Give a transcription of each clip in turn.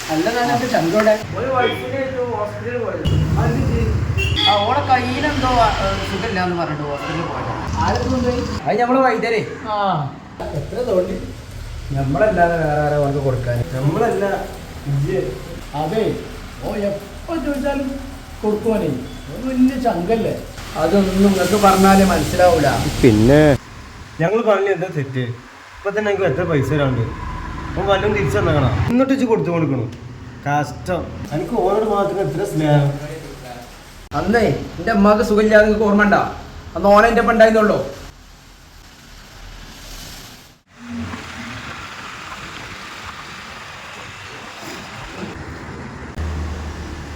നല്ല നല്ല ചങ്കോടെ ഓളെ കയ്യിലെന്തോ സുഖമില്ലാന്ന് പറഞ്ഞിട്ട് ഹോസ്പിറ്റലിൽ പോയത്. അത് നമ്മളെ വൈദ്യരെ എത്ര തോന്നി നമ്മളല്ലാതെ വേറെ ആരാ കൊണ്ട് കൊടുക്കാൻ? നമ്മളല്ല. അതെ, ഓ എപ്പോ ചോദിച്ചാലും കൊടുക്കുവാനേ വലിയ ചങ്കല്ലേ. അതൊന്നും നിങ്ങൾക്ക് പറഞ്ഞാലേ മനസ്സിലാവൂല. പിന്നെ ഞങ്ങൾ പറഞ്ഞ എന്താ തെറ്റ്? ഇപ്പൊ തന്നെ ഞങ്ങൾക്ക് എത്ര പൈസ തരാണ്ട് അപ്പം വല്ലതും തിരിച്ചു തന്നാ എന്നിട്ട് വെച്ച് കൊടുത്തു കൊടുക്കണു. കഷ്ടം. എനിക്ക് ഓനോട് മാത്രം എത്ര സ്നേഹം. അന്നേ എന്റെ അമ്മക്ക് സുഖമില്ലാതെ നിങ്ങൾക്ക് ഓർമ്മ ഉണ്ടാ? അന്ന് ഓനെ എന്റെ ഒപ്പം ഉണ്ടായിരുന്നുള്ളൂ.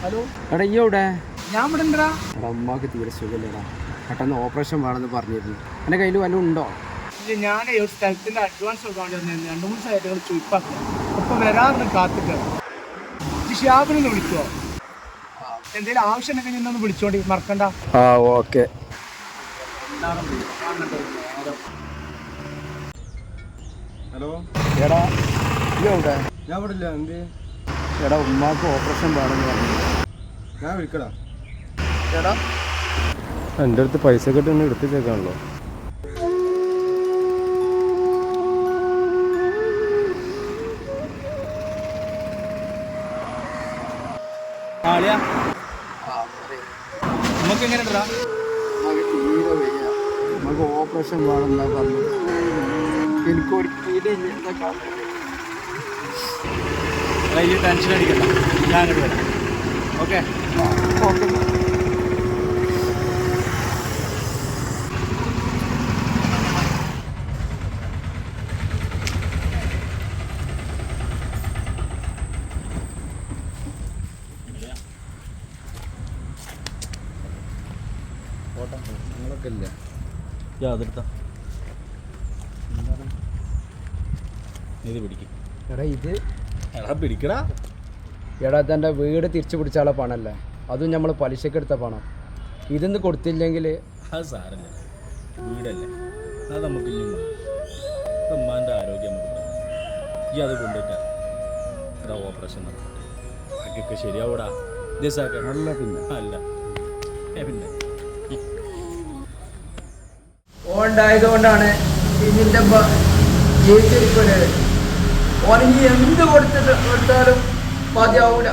ഹലോ എടാ ഈ എവിടെ? ഞാൻ ഇവിടെ ഉണ്ടാ. എടാ അമ്മക്ക് തീരെ സുഖമില്ലടാ, പെട്ടെന്ന് ഓപ്പറേഷൻ വേണമെന്ന് പറഞ്ഞിരുന്നു. എൻ്റെ കയ്യിൽ വല്ലതും ഉണ്ടോ? ഇല്ല, ഞാൻ ഒരു സ്ഥലത്തിന്റെ അഡ്വാൻസ് കൊടുക്കാൻ വേണ്ടി 2-3 സൈറ്റുകൾ ചുയിപ്പാക്കി ഒപ്പം വരാറിന് കാത്തിട്ട് ഷിയാബിനൊന്ന് വിളിക്കുവോ? എന്തെങ്കിലും ആവശ്യം ഉണ്ടെങ്കിൽ ഒന്ന് വിളിച്ചോണ്ടി മറക്കണ്ട. ആ ഓക്കെ. ഹലോ എടാ ഈ എവിടെ? ഞാൻ ഇവിടെ ഇല്ല. എന്ത്? എടാ ഉമ്മാക്ക് ഓപ്പറേഷൻ വേണമെന്ന് പറഞ്ഞു. ഞാൻ വിളിക്കടാ. എടാ എൻ്റെ അടുത്ത് പൈസ കിട്ടുന്ന എടുത്തേക്കാണല്ലോ. നമുക്ക് എങ്ങനെ തീരെ വയ്യ, നമുക്ക് ഓപ്പറേഷൻ വേണമെന്നാ പറഞ്ഞു. എനിക്കൊരു പേടിയില്ല. വലിയ ടെൻഷൻ അടിക്കണ്ട, ഞാനിവിടെ വരാം. Okay okay. നിങ്ങളൊക്കെ ഇല്ല. അതെടുത്ത ഇത് പിടിക്കും. എടാ ഇത് എടാ പിടിക്കടാ. എടാ ഇതെൻ്റെ വീട് തിരിച്ചു പിടിച്ചാളെ പണമല്ലേ, അതും നമ്മൾ പലിശക്ക് എടുത്ത പണം. ഇതൊന്ന് കൊടുത്തില്ലെങ്കിൽ അത് സാരല്ല, വീടല്ലേ, അത് നമുക്ക് ഇനിയും ഉമ്മാൻ്റെ ആരോഗ്യം നമുക്ക് ഈ അത് കൊണ്ടിട്ടാ എടാ ഓപ്പറേഷൻ നടക്കട്ടെ, ബാക്കിയൊക്കെ ശരിയാവൂടാ. ദിവസമൊക്കെ അല്ല പിന്നെ അല്ല പിന്നെ ഓണ്ടായതുകൊണ്ടാണ് ഇതിൻ്റെ ജീവിച്ചിരിക്കുന്നത്. ഓനെങ്കിൽ എന്ത് കൊടുത്താലും മതിയാവൂല.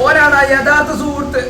ഓനാണ് യഥാർത്ഥ സുഹൃത്ത്.